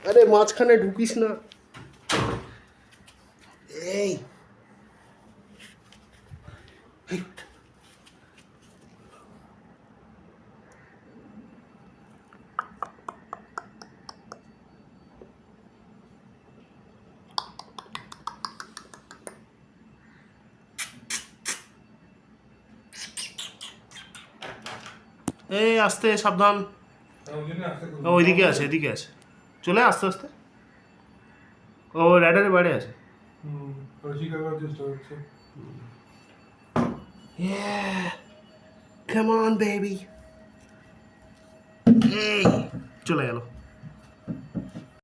আরে মাঝখানে ঢুকিস না। এই এই আস্তে, সাবধান। ওইদিকে আছে, এদিকে আছে, চলে আস্তে আস্তে। ও রাইডারের বাইরে আছে। Yeah, come on baby. এই চলে গেল।